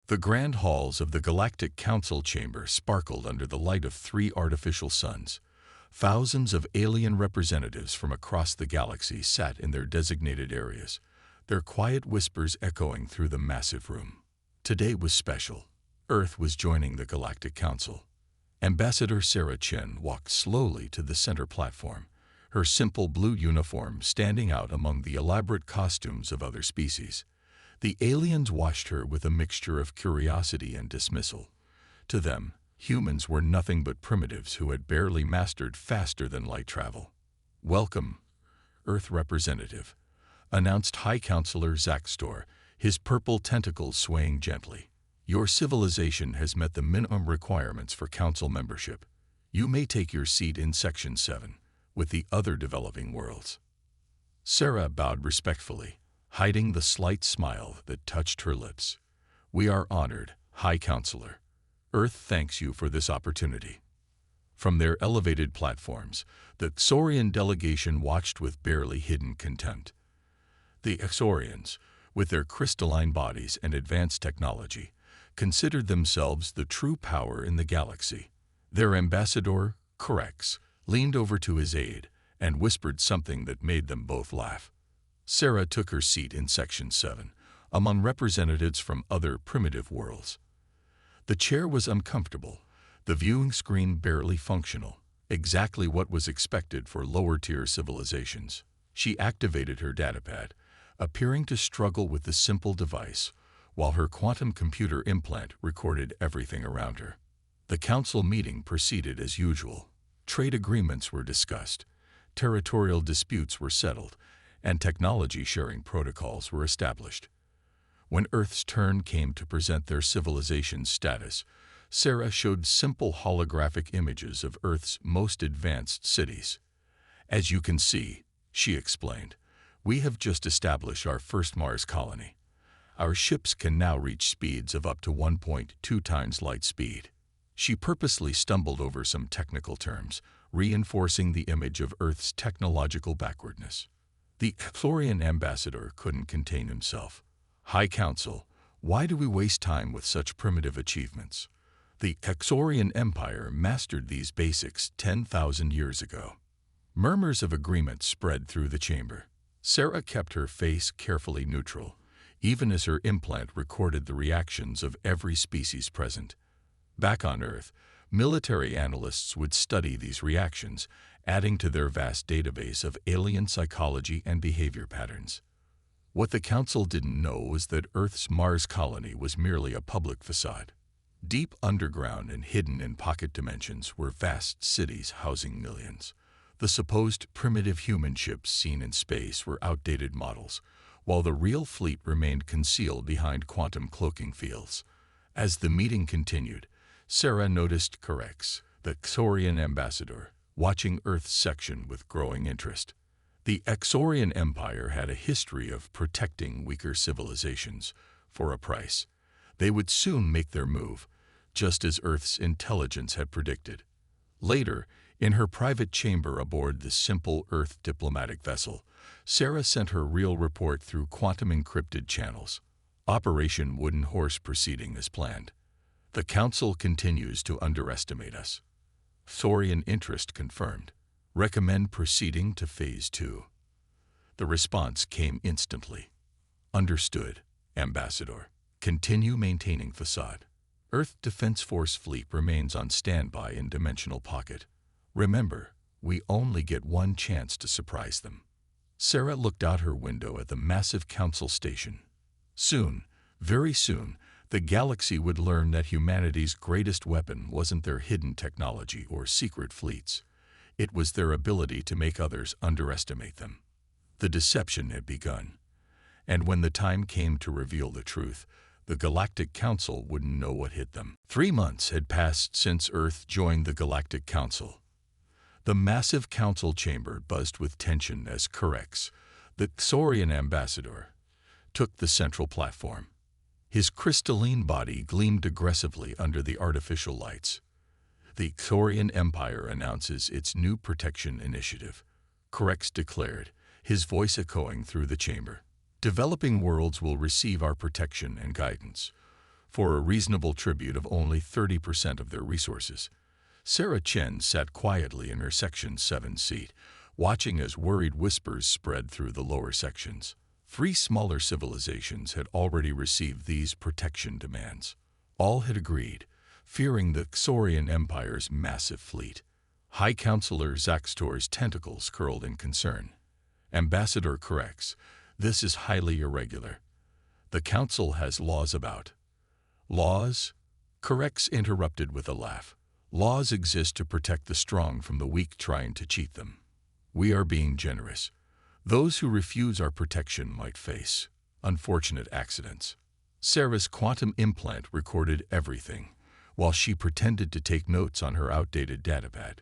The grand halls of the Galactic Council chamber sparkled under the light of 3 artificial suns. Thousands of alien representatives from across the galaxy sat in their designated areas, their quiet whispers echoing through the massive room. Today was special. Earth was joining the Galactic Council. Ambassador Sarah Chen walked slowly to the center platform, her simple blue uniform standing out among the elaborate costumes of other species. The aliens watched her with a mixture of curiosity and dismissal. To them, humans were nothing but primitives who had barely mastered faster-than-light travel. "Welcome, Earth representative," announced High Counselor Zaxtor, his purple tentacles swaying gently. "Your civilization has met the minimum requirements for council membership. You may take your seat in Section 7, with the other developing worlds." Sarah bowed respectfully, hiding the slight smile that touched her lips. "We are honored, High Counselor. Earth thanks you for this opportunity." From their elevated platforms, the Xorian delegation watched with barely hidden contempt. The Xorians, with their crystalline bodies and advanced technology, considered themselves the true power in the galaxy. Their ambassador, Corex, leaned over to his aide and whispered something that made them both laugh. Sarah took her seat in Section 7, among representatives from other primitive worlds. The chair was uncomfortable, the viewing screen barely functional, exactly what was expected for lower-tier civilizations. She activated her datapad, appearing to struggle with the simple device, while her quantum computer implant recorded everything around her. The council meeting proceeded as usual. Trade agreements were discussed, territorial disputes were settled, and technology-sharing protocols were established. When Earth's turn came to present their civilization's status, Sarah showed simple holographic images of Earth's most advanced cities. "As you can see," she explained, "we have just established our first Mars colony. Our ships can now reach speeds of up to 1.2 times light speed." She purposely stumbled over some technical terms, reinforcing the image of Earth's technological backwardness. The Xorian ambassador couldn't contain himself. "High Council, why do we waste time with such primitive achievements? The Xorian Empire mastered these basics 10,000 years ago." Murmurs of agreement spread through the chamber. Sarah kept her face carefully neutral, even as her implant recorded the reactions of every species present. Back on Earth, military analysts would study these reactions, adding to their vast database of alien psychology and behavior patterns. What the Council didn't know was that Earth's Mars colony was merely a public facade. Deep underground and hidden in pocket dimensions were vast cities housing millions. The supposed primitive human ships seen in space were outdated models, while the real fleet remained concealed behind quantum cloaking fields. As the meeting continued, Sarah noticed Corex, the Xorian ambassador, watching Earth's section with growing interest. The Xorian Empire had a history of protecting weaker civilizations for a price. They would soon make their move, just as Earth's intelligence had predicted. Later, in her private chamber aboard the simple Earth diplomatic vessel, Sarah sent her real report through quantum-encrypted channels. Operation Wooden Horse proceeding as planned. The Council continues to underestimate us. Xorian interest confirmed. Recommend proceeding to Phase 2. The response came instantly. Understood, Ambassador. Continue maintaining facade. Earth Defense Force fleet remains on standby in Dimensional Pocket. Remember, we only get one chance to surprise them. Sarah looked out her window at the massive Council station. Soon, very soon, the galaxy would learn that humanity's greatest weapon wasn't their hidden technology or secret fleets. It was their ability to make others underestimate them. The deception had begun. And when the time came to reveal the truth, the Galactic Council wouldn't know what hit them. 3 months had passed since Earth joined the Galactic Council. The massive council chamber buzzed with tension as Corex, the Xorian ambassador, took the central platform. His crystalline body gleamed aggressively under the artificial lights. The Xorian Empire announces its new protection initiative, Corex declared, his voice echoing through the chamber. Developing worlds will receive our protection and guidance. for a reasonable tribute of only 30% of their resources. Sarah Chen sat quietly in her Section 7 seat, watching as worried whispers spread through the lower sections. 3 smaller civilizations had already received these protection demands. All had agreed, fearing the Xorian Empire's massive fleet. High Counselor Zaxtor's tentacles curled in concern. Ambassador corrects, this is highly irregular. The Council has laws about. Laws? Corrects interrupted with a laugh. Laws exist to protect the strong from the weak trying to cheat them. We are being generous. Those who refuse our protection might face unfortunate accidents. Sarah's quantum implant recorded everything, while she pretended to take notes on her outdated datapad.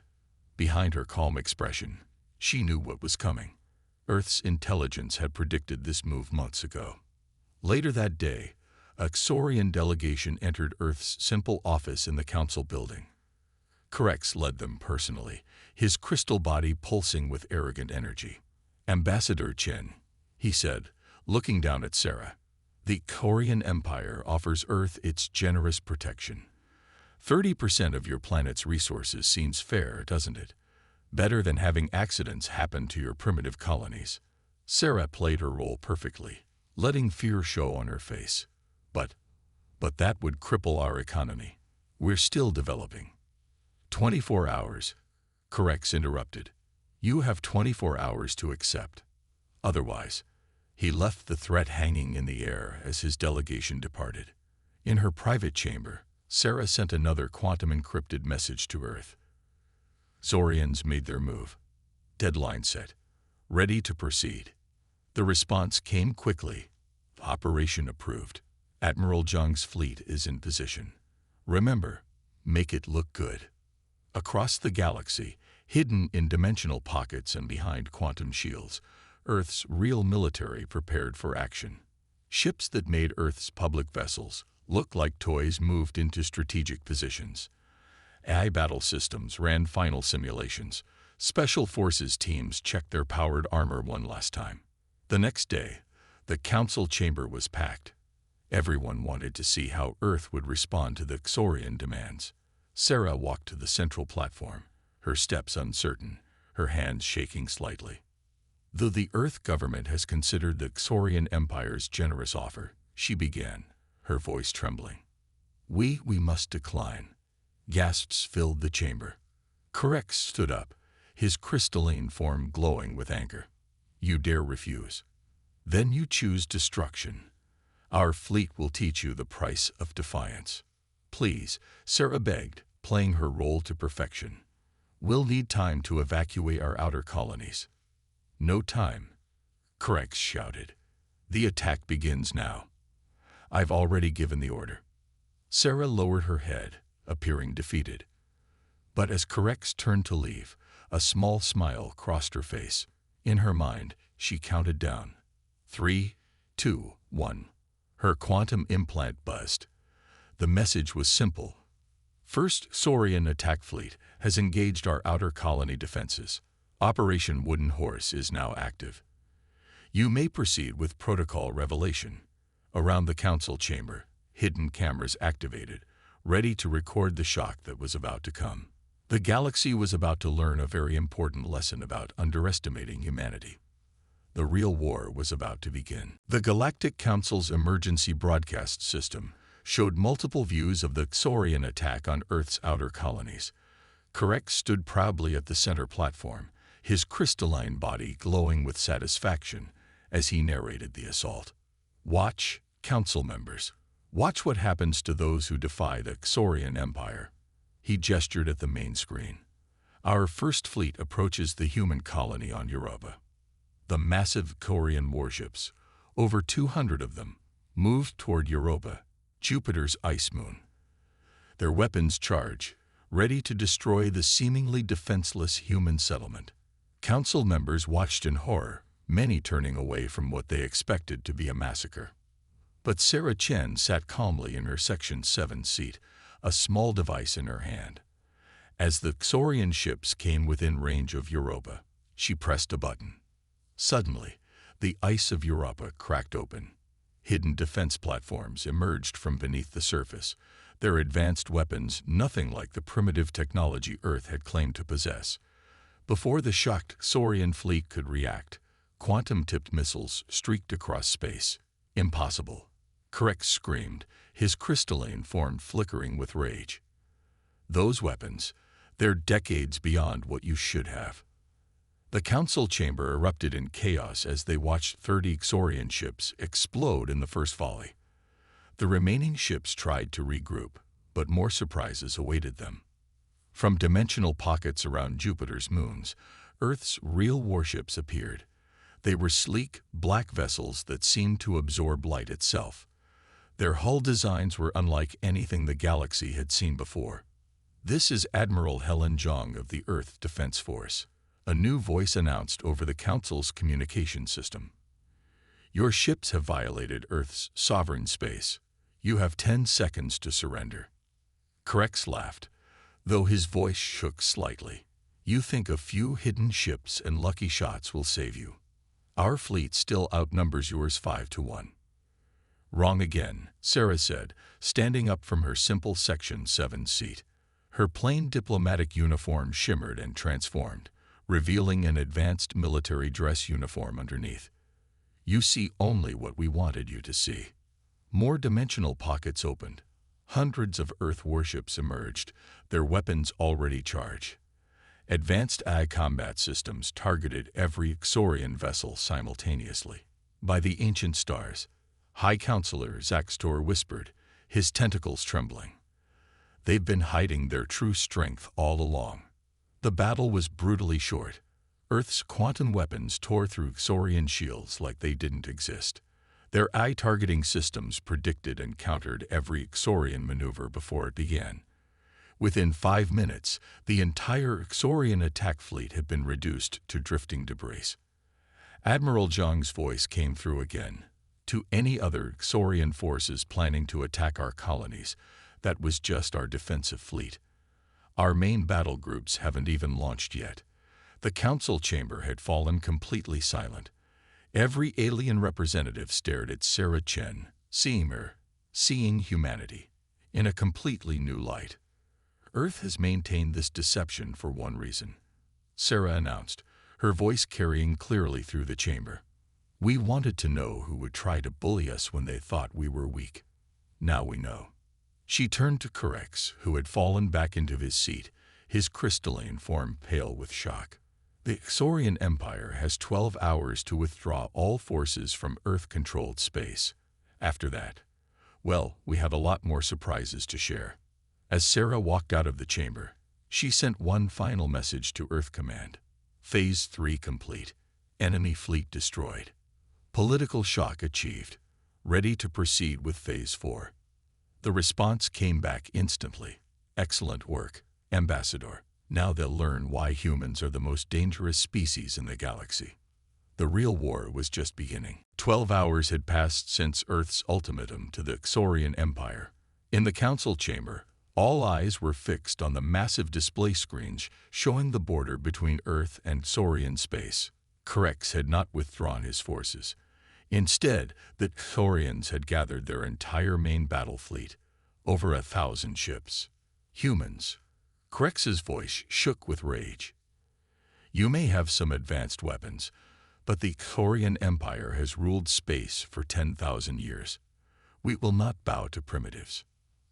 Behind her calm expression, she knew what was coming. Earth's intelligence had predicted this move months ago. Later that day, a Xorian delegation entered Earth's simple office in the Council building. Correx led them personally, his crystal body pulsing with arrogant energy. Ambassador Chen, he said, looking down at Sarah, the Xorian Empire offers Earth its generous protection. 30% of your planet's resources seems fair, doesn't it? Better than having accidents happen to your primitive colonies. Sarah played her role perfectly, letting fear show on her face. But that would cripple our economy. We're still developing. 24 hours, Correx interrupted. You have 24 hours to accept. Otherwise, he left the threat hanging in the air as his delegation departed. In her private chamber, Sarah sent another quantum-encrypted message to Earth. Xorians made their move. Deadline set. Ready to proceed. The response came quickly. Operation approved. Admiral Zhang's fleet is in position. Remember, make it look good. Across the galaxy, hidden in dimensional pockets and behind quantum shields, Earth's real military prepared for action. Ships that made Earth's public vessels look like toys moved into strategic positions. AI battle systems ran final simulations. Special forces teams checked their powered armor one last time. The next day, the council chamber was packed. Everyone wanted to see how Earth would respond to the Xorian demands. Sarah walked to the central platform, her steps uncertain, her hands shaking slightly. Though the Earth government has considered the Xorian Empire's generous offer, she began, her voice trembling. We must decline. Gasps filled the chamber. Correx stood up, his crystalline form glowing with anger. You dare refuse. Then you choose destruction. Our fleet will teach you the price of defiance. Please, Sarah begged, playing her role to perfection. We'll need time to evacuate our outer colonies. No time, Correx shouted. The attack begins now. I've already given the order. Sarah lowered her head, appearing defeated. But as Correx turned to leave, a small smile crossed her face. In her mind, she counted down. 3, 2, 1. Her quantum implant buzzed. The message was simple. First Xorian attack fleet has engaged our outer colony defenses. Operation Wooden Horse is now active. You may proceed with protocol revelation. Around the council chamber, hidden cameras activated, ready to record the shock that was about to come. The galaxy was about to learn a very important lesson about underestimating humanity. The real war was about to begin. The Galactic Council's emergency broadcast system showed multiple views of the Xorian attack on Earth's outer colonies. Correx stood proudly at the center platform, his crystalline body glowing with satisfaction as he narrated the assault. Watch, council members. Watch what happens to those who defy the Xorian Empire. He gestured at the main screen. Our first fleet approaches the human colony on Europa. The massive Xorian warships, over 200 of them, moved toward Europa, Jupiter's ice moon. Their weapons charge, ready to destroy the seemingly defenseless human settlement. Council members watched in horror, many turning away from what they expected to be a massacre. But Sarah Chen sat calmly in her Section 7 seat, a small device in her hand. As the Xorian ships came within range of Europa, she pressed a button. Suddenly, the ice of Europa cracked open. Hidden defense platforms emerged from beneath the surface, their advanced weapons nothing like the primitive technology Earth had claimed to possess. Before the shocked Saurian fleet could react, quantum-tipped missiles streaked across space. Impossible. Correx screamed, his crystalline form flickering with rage. Those weapons, they're decades beyond what you should have. The council chamber erupted in chaos as they watched 30 Xorian ships explode in the first volley. The remaining ships tried to regroup, but more surprises awaited them. From dimensional pockets around Jupiter's moons, Earth's real warships appeared. They were sleek, black vessels that seemed to absorb light itself. Their hull designs were unlike anything the galaxy had seen before. "This is Admiral Helen Zhang of the Earth Defense Force," a new voice announced over the Council's communication system. "Your ships have violated Earth's sovereign space. You have 10 seconds to surrender." Correx laughed, though his voice shook slightly. "You think a few hidden ships and lucky shots will save you. Our fleet still outnumbers yours 5-1. "Wrong again," Sarah said, standing up from her simple Section 7 seat. Her plain diplomatic uniform shimmered and transformed, revealing an advanced military dress uniform underneath. "You see only what we wanted you to see." More dimensional pockets opened. Hundreds of Earth warships emerged, their weapons already charged. Advanced AI combat systems targeted every Xorian vessel simultaneously. "By the ancient stars," High Counselor Zaxtor whispered, his tentacles trembling. "They've been hiding their true strength all along." The battle was brutally short. Earth's quantum weapons tore through Xorian shields like they didn't exist. Their eye-targeting systems predicted and countered every Xorian maneuver before it began. Within 5 minutes, the entire Xorian attack fleet had been reduced to drifting debris. Admiral Zhang's voice came through again. "To any other Xorian forces planning to attack our colonies, that was just our defensive fleet. Our main battle groups haven't even launched yet." The council chamber had fallen completely silent. Every alien representative stared at Sarah Chen, seeing humanity in a completely new light. "Earth has maintained this deception for one reason," Sarah announced, her voice carrying clearly through the chamber. "We wanted to know who would try to bully us when they thought we were weak. Now we know." She turned to Correx, who had fallen back into his seat, his crystalline form pale with shock. "The Xorian Empire has 12 hours to withdraw all forces from Earth-controlled space. After that, well, we have a lot more surprises to share." As Sarah walked out of the chamber, she sent one final message to Earth Command. "Phase 3 complete. Enemy fleet destroyed. Political shock achieved. Ready to proceed with Phase 4. The response came back instantly. "Excellent work, Ambassador. Now they'll learn why humans are the most dangerous species in the galaxy." The real war was just beginning. 12 hours had passed since Earth's ultimatum to the Xorian Empire. In the council chamber, all eyes were fixed on the massive display screens showing the border between Earth and Xorian space. Correx had not withdrawn his forces. Instead, the Xorians had gathered their entire main battle fleet, over 1,000 ships. "Humans." Correx's voice shook with rage. "You may have some advanced weapons, but the Xorian Empire has ruled space for 10,000 years. We will not bow to primitives."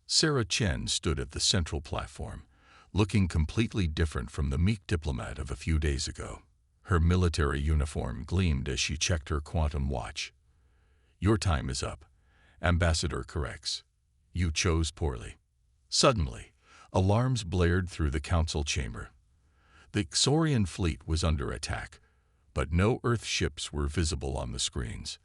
Sarah Chen stood at the central platform, looking completely different from the meek diplomat of a few days ago. Her military uniform gleamed as she checked her quantum watch. "Your time is up, Ambassador Correx. You chose poorly." Suddenly, alarms blared through the council chamber. The Xorian fleet was under attack, but no Earth ships were visible on the screens.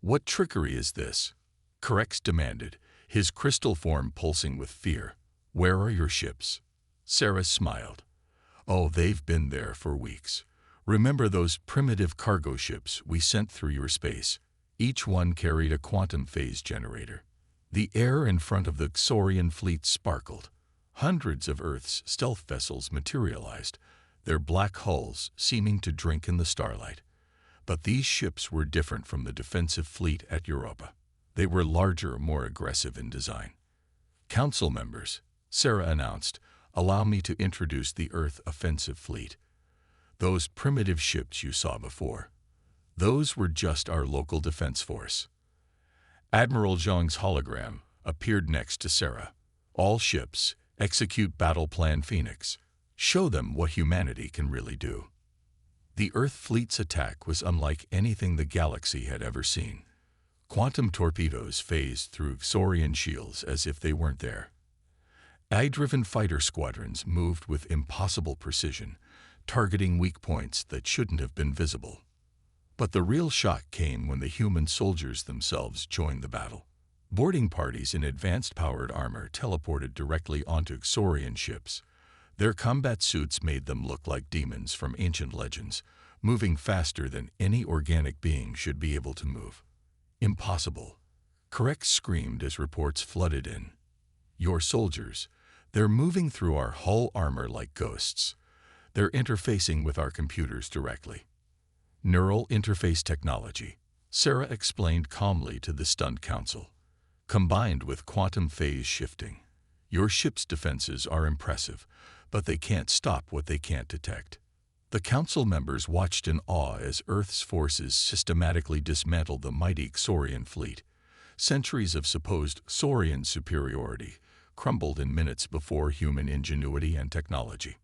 "What trickery is this?" Correx demanded, his crystal form pulsing with fear. "Where are your ships?" Sarah smiled. "Oh, they've been there for weeks. Remember those primitive cargo ships we sent through your space? Each one carried a quantum phase generator." The air in front of the Xorian fleet sparkled. Hundreds of Earth's stealth vessels materialized, their black hulls seeming to drink in the starlight. But these ships were different from the defensive fleet at Europa. They were larger, more aggressive in design. "Council members," Sarah announced, "allow me to introduce the Earth Offensive Fleet. Those primitive ships you saw before, those were just our local defense force." Admiral Zhang's hologram appeared next to Sarah. "All ships, execute Battle Plan Phoenix. Show them what humanity can really do." The Earth fleet's attack was unlike anything the galaxy had ever seen. Quantum torpedoes phased through Saurian shields as if they weren't there. AI-driven fighter squadrons moved with impossible precision, targeting weak points that shouldn't have been visible. But the real shock came when the human soldiers themselves joined the battle. Boarding parties in advanced powered armor teleported directly onto Saurian ships. Their combat suits made them look like demons from ancient legends, moving faster than any organic being should be able to move. "Impossible," Correct screamed as reports flooded in. "Your soldiers, they're moving through our hull armor like ghosts. They're interfacing with our computers directly." "Neural interface technology," Sarah explained calmly to the stunned council. "Combined with quantum phase shifting. Your ship's defenses are impressive, but they can't stop what they can't detect." The council members watched in awe as Earth's forces systematically dismantled the mighty Saurian fleet. Centuries of supposed Saurian superiority crumbled in minutes before human ingenuity and technology.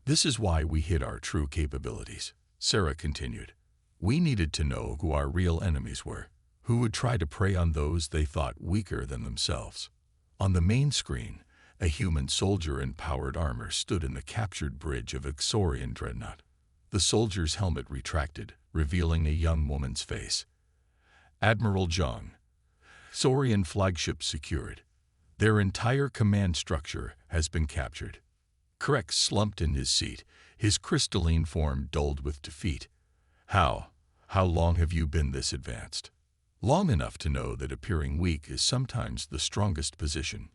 "This is why we hid our true capabilities," Sarah continued. "We needed to know who our real enemies were, who would try to prey on those they thought weaker than themselves." On the main screen, a human soldier in powered armor stood in the captured bridge of a Saurian dreadnought. The soldier's helmet retracted, revealing a young woman's face. "Admiral Zhang. Saurian flagship secured. Their entire command structure has been captured." Correct slumped in his seat, his crystalline form dulled with defeat. How long have you been this advanced?" "Long enough to know that appearing weak is sometimes the strongest position,"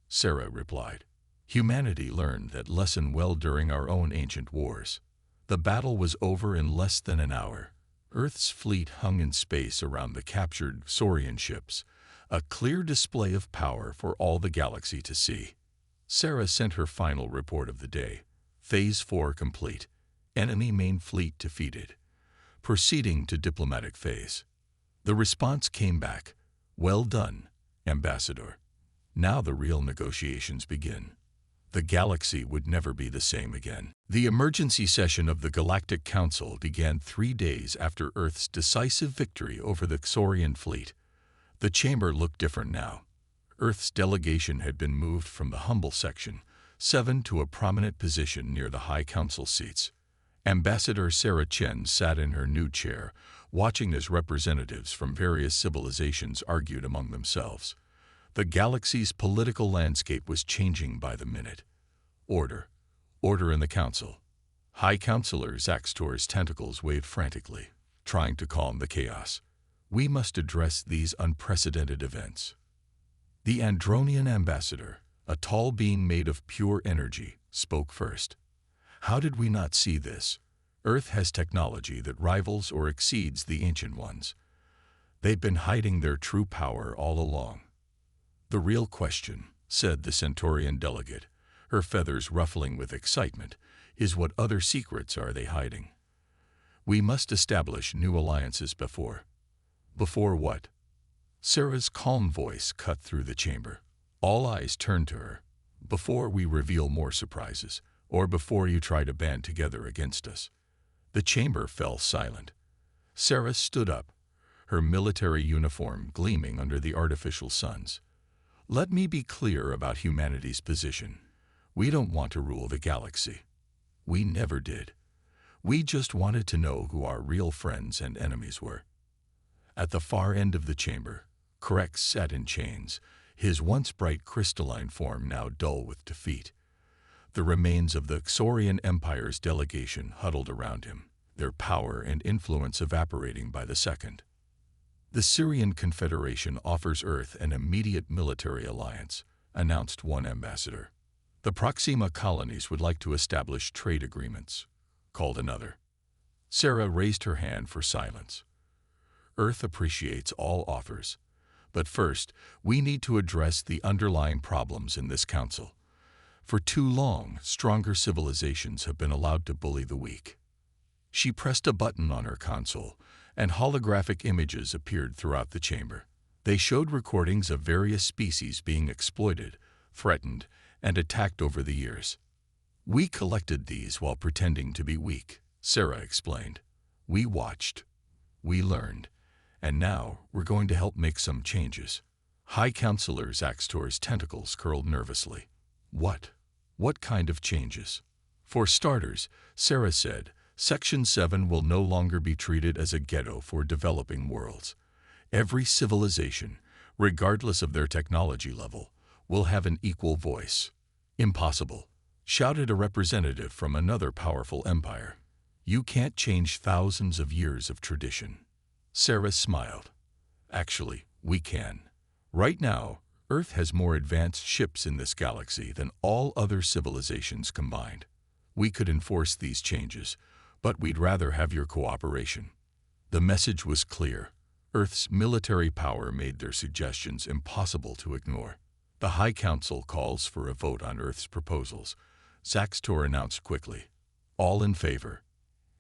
Sarah replied. "Humanity learned that lesson well during our own ancient wars." The battle was over in less than an hour. Earth's fleet hung in space around the captured Saurian ships, a clear display of power for all the galaxy to see. Sarah sent her final report of the day. Phase 4 complete. Enemy main fleet defeated. Proceeding to diplomatic phase. The response came back. "Well done, Ambassador. Now the real negotiations begin." The galaxy would never be the same again. The emergency session of the Galactic Council began 3 days after Earth's decisive victory over the Saurian fleet. The chamber looked different now. Earth's delegation had been moved from the humble section 7 to a prominent position near the High Council seats. Ambassador Sarah Chen sat in her new chair, watching as representatives from various civilizations argued among themselves. The galaxy's political landscape was changing by the minute. Order in the council. High Councilor Zaxtor's tentacles waved frantically, trying to calm the chaos. "We must address these unprecedented events." The Andronian ambassador, a tall being made of pure energy, spoke first. "How did we not see this? Earth has technology that rivals or exceeds the ancient ones. They've been hiding their true power all along." "The real question," said the Centaurian delegate, her feathers ruffling with excitement, "is what other secrets are they hiding? We must establish new alliances before." "Before what?" Sarah's calm voice cut through the chamber. All eyes turned to her. "Before we reveal more surprises, or before you try to band together against us." The chamber fell silent. Sarah stood up, her military uniform gleaming under the artificial suns. "Let me be clear about humanity's position. We don't want to rule the galaxy. We never did. We just wanted to know who our real friends and enemies were." At the far end of the chamber, Correct sat in chains, his once bright crystalline form now dull with defeat. The remains of the Saurian Empire's delegation huddled around him, their power and influence evaporating by the second. "The Syrian Confederation offers Earth an immediate military alliance," announced one ambassador. "The Proxima colonies would like to establish trade agreements," called another. Sarah raised her hand for silence. "Earth appreciates all offers, But first, we need to address the underlying problems in this council. For too long, stronger civilizations have been allowed to bully the weak. She pressed a button on her console, and holographic images appeared throughout the chamber. They showed recordings of various species being exploited, threatened, and attacked over the years. We collected these while pretending to be weak, Sarah explained. We watched. We learned. And now we're going to help make some changes. High Counselor Zaxtor's tentacles curled nervously. What? What kind of changes? For starters, Sarah said, Section 7 will no longer be treated as a ghetto for developing worlds. Every civilization, regardless of their technology level, will have an equal voice. Impossible, shouted a representative from another powerful empire. You can't change thousands of years of tradition. Sarah smiled. Actually, we can. Right now, Earth has more advanced ships in this galaxy than all other civilizations combined. We could enforce these changes, but we'd rather have your cooperation. The message was clear. Earth's military power made their suggestions impossible to ignore. The High Council calls for a vote on Earth's proposals, Zaxtor announced quickly. All in favor.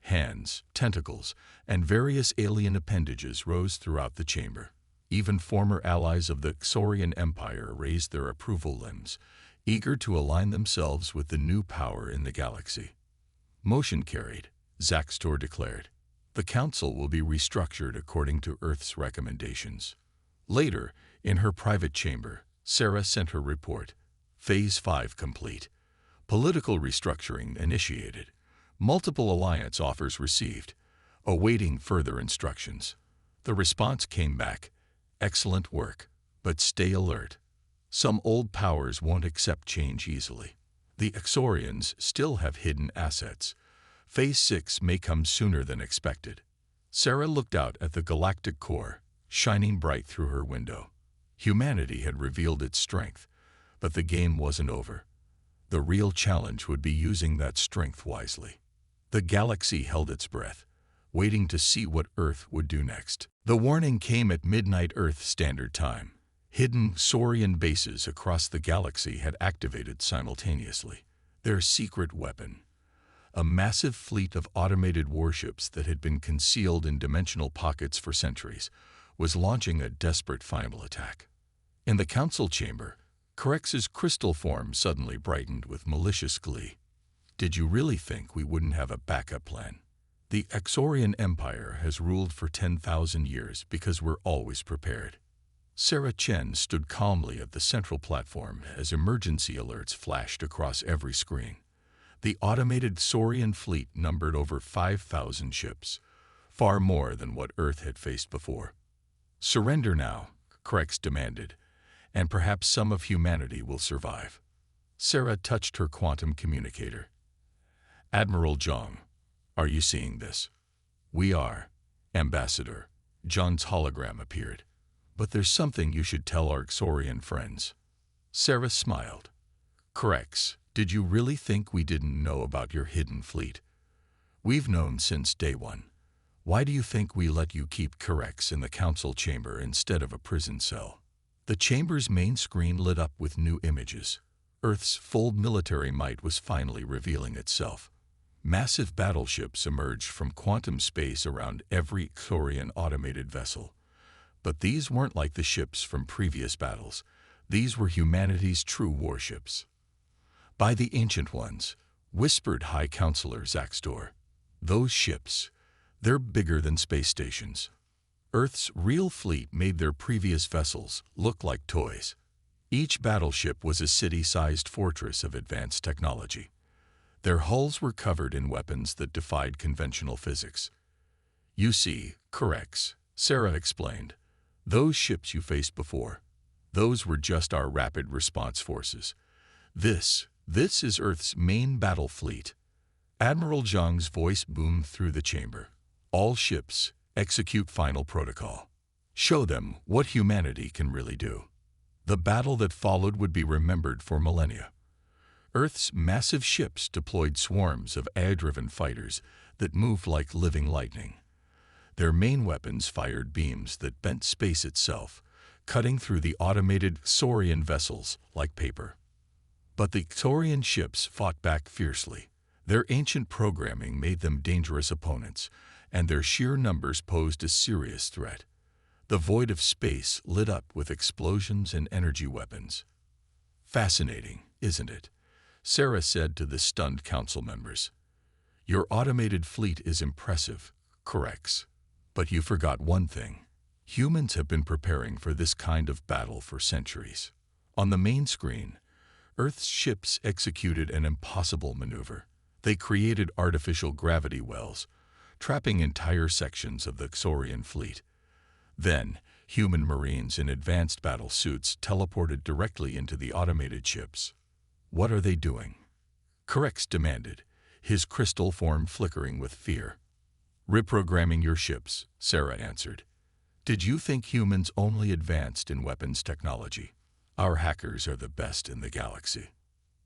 Hands, tentacles, and various alien appendages rose throughout the chamber. Even former allies of the Xorian Empire raised their approval limbs, eager to align themselves with the new power in the galaxy. Motion carried, Zaxtor declared. The Council will be restructured according to Earth's recommendations. Later, in her private chamber, Sarah sent her report. Phase 5 complete. Political restructuring initiated. Multiple alliance offers received. Awaiting further instructions. The response came back. Excellent work, but stay alert. Some old powers won't accept change easily. The Xorians still have hidden assets. Phase 6 may come sooner than expected. Sarah looked out at the galactic core, shining bright through her window. Humanity had revealed its strength, but the game wasn't over. The real challenge would be using that strength wisely. The galaxy held its breath, waiting to see what Earth would do next. The warning came at midnight Earth Standard Time. Hidden Saurian bases across the galaxy had activated simultaneously. Their secret weapon, a massive fleet of automated warships that had been concealed in dimensional pockets for centuries, was launching a desperate final attack. In the council chamber, Corex's crystal form suddenly brightened with malicious glee. Did you really think we wouldn't have a backup plan? The Xorian Empire has ruled for 10,000 years because we're always prepared. Sarah Chen stood calmly at the central platform as emergency alerts flashed across every screen. The automated Saurian fleet numbered over 5,000 ships, far more than what Earth had faced before. Surrender now, Corex demanded, and perhaps some of humanity will survive. Sarah touched her quantum communicator. Admiral Zhang, are you seeing this? We are, Ambassador. John's hologram appeared. But there's something you should tell our Xorian friends. Sarah smiled. Corex, did you really think we didn't know about your hidden fleet? We've known since day one. Why do you think we let you keep Corex in the council chamber instead of a prison cell? The chamber's main screen lit up with new images. Earth's full military might was finally revealing itself. Massive battleships emerged from quantum space around every Xorian automated vessel. But these weren't like the ships from previous battles. These were humanity's true warships. By the Ancient Ones, whispered High Counselor Zaxtor. Those ships, they're bigger than space stations. Earth's real fleet made their previous vessels look like toys. Each battleship was a city-sized fortress of advanced technology. Their hulls were covered in weapons that defied conventional physics. You see, Corex, Sarah explained. Those ships you faced before, those were just our rapid response forces. This is Earth's main battle fleet. Admiral Zhang's voice boomed through the chamber. All ships, execute final protocol. Show them what humanity can really do. The battle that followed would be remembered for millennia. Earth's massive ships deployed swarms of AI-driven fighters that moved like living lightning. Their main weapons fired beams that bent space itself, cutting through the automated Saurian vessels like paper. But the Saurian ships fought back fiercely. Their ancient programming made them dangerous opponents, and their sheer numbers posed a serious threat. The void of space lit up with explosions and energy weapons. "Fascinating, isn't it?" Sarah said to the stunned council members. "Your automated fleet is impressive, corrects. But you forgot one thing. Humans have been preparing for this kind of battle for centuries." On the main screen, Earth's ships executed an impossible maneuver. They created artificial gravity wells, trapping entire sections of the Saurian fleet. Then, human marines in advanced battle suits teleported directly into the automated ships. "What are they doing?" Correx demanded, his crystal form flickering with fear. "Reprogramming your ships," Sarah answered. "Did you think humans only advanced in weapons technology? Our hackers are the best in the galaxy."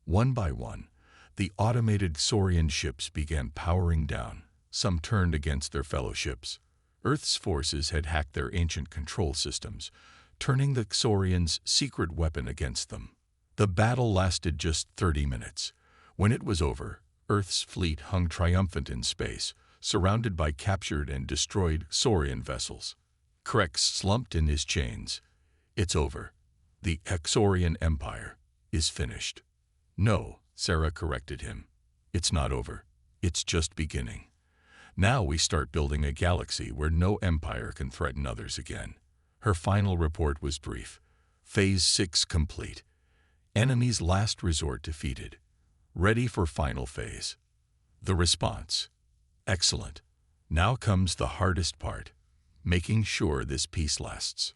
One by one, the automated Saurian ships began powering down. Some turned against their fellow ships. Earth's forces had hacked their ancient control systems, turning the Saurians' secret weapon against them. The battle lasted just 30 minutes. When it was over, Earth's fleet hung triumphant in space, surrounded by captured and destroyed Saurian vessels. Krex slumped in his chains. "It's over. The Saurian Empire is finished." "No," Sarah corrected him. "It's not over. It's just beginning. Now we start building a galaxy where no empire can threaten others again." Her final report was brief. Phase 6 complete. Enemy's last resort defeated. Ready for final phase. The response: "Excellent. Now comes the hardest part, making sure this peace lasts."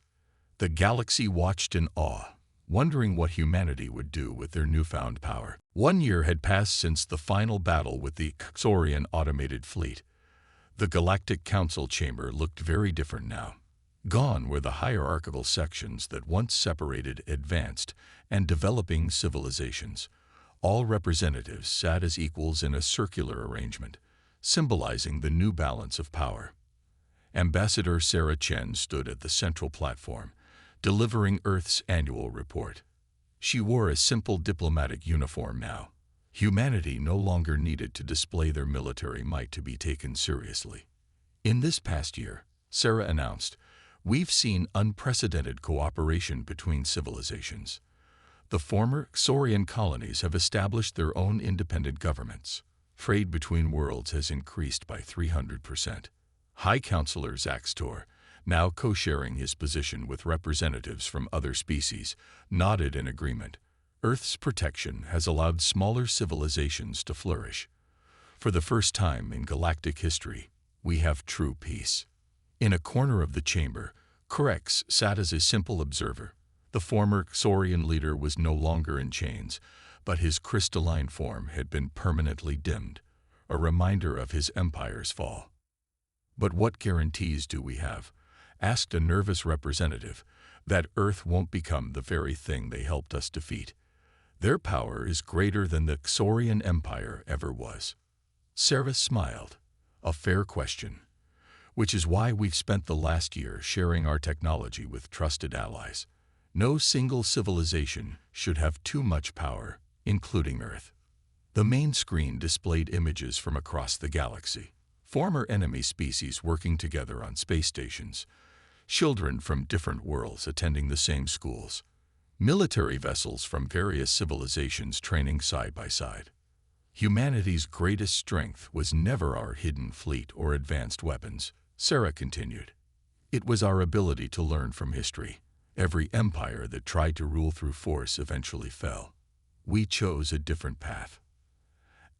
The galaxy watched in awe, wondering what humanity would do with their newfound power. 1 year had passed since the final battle with the Saurian automated fleet. The Galactic Council chamber looked very different now. Gone were the hierarchical sections that once separated advanced and developing civilizations. All representatives sat as equals in a circular arrangement, symbolizing the new balance of power. Ambassador Sarah Chen stood at the central platform, delivering Earth's annual report. She wore a simple diplomatic uniform now. Humanity no longer needed to display their military might to be taken seriously. "In this past year," Sarah announced, "we've seen unprecedented cooperation between civilizations. The former Saurian colonies have established their own independent governments. Trade between worlds has increased by 300%. High Counselor Zaxtor, now co-sharing his position with representatives from other species, nodded in agreement. Earth's protection has allowed smaller civilizations to flourish. For the first time in galactic history, we have true peace." In a corner of the chamber, Krex sat as a simple observer. The former Saurian leader was no longer in chains, but his crystalline form had been permanently dimmed, a reminder of his empire's fall. "But what guarantees do we have?" asked a nervous representative, "that Earth won't become the very thing they helped us defeat? Their power is greater than the Saurian Empire ever was." Sarah smiled. "A fair question. Which is why we've spent the last year sharing our technology with trusted allies. No single civilization should have too much power, including Earth." The main screen displayed images from across the galaxy. Former enemy species working together on space stations. Children from different worlds attending the same schools. Military vessels from various civilizations training side by side. "Humanity's greatest strength was never our hidden fleet or advanced weapons," Sarah continued. "It was our ability to learn from history. Every empire that tried to rule through force eventually fell. We chose a different path."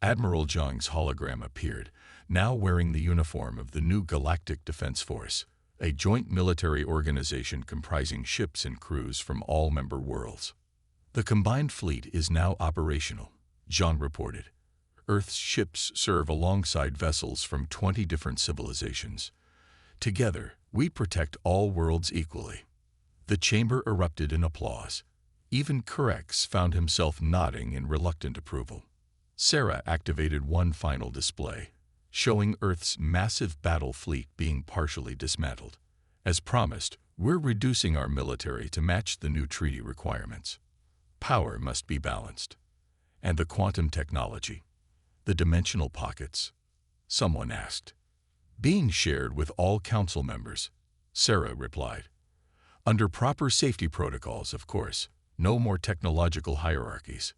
Admiral Zhang's hologram appeared, now wearing the uniform of the new Galactic Defense Force, a joint military organization comprising ships and crews from all member worlds. "The combined fleet is now operational," Zhang reported. "Earth's ships serve alongside vessels from 20 different civilizations. Together, we protect all worlds equally." The chamber erupted in applause. Even Krex found himself nodding in reluctant approval. Sarah activated one final display, showing Earth's massive battle fleet being partially dismantled. As promised, We're reducing our military to match the new treaty requirements. Power must be balanced. And the quantum technology, the dimensional pockets, someone asked. Being shared with all council members, Sarah replied. Under proper safety protocols, of course, no more technological hierarchies.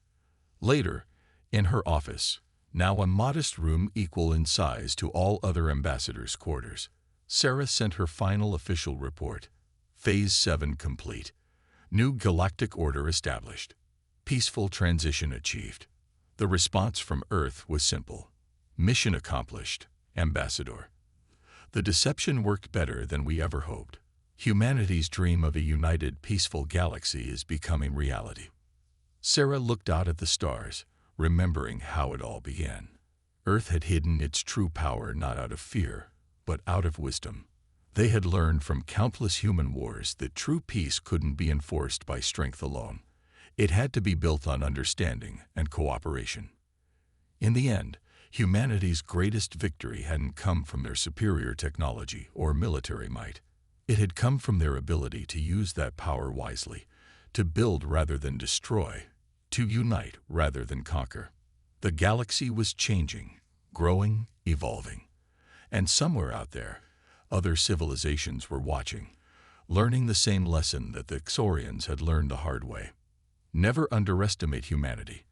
Later, in her office, now a modest room equal in size to all other ambassadors' quarters, Sarah sent her final official report. Phase 7 complete. New galactic order established. Peaceful transition achieved. The response from Earth was simple. Mission accomplished, Ambassador. The deception worked better than we ever hoped. Humanity's dream of a united, peaceful galaxy is becoming reality. Sarah looked out at the stars, remembering how it all began. Earth had hidden its true power not out of fear, but out of wisdom. They had learned from countless human wars that true peace couldn't be enforced by strength alone. It had to be built on understanding and cooperation. In the end, humanity's greatest victory hadn't come from their superior technology or military might. It had come from their ability to use that power wisely, to build rather than destroy, to unite rather than conquer. The galaxy was changing, growing, evolving. And somewhere out there, other civilizations were watching, learning the same lesson that the Xorians had learned the hard way. Never underestimate humanity,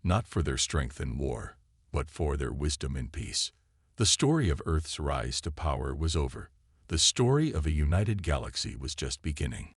not for their strength in war, but for their wisdom in peace. The story of Earth's rise to power was over. The story of a united galaxy was just beginning.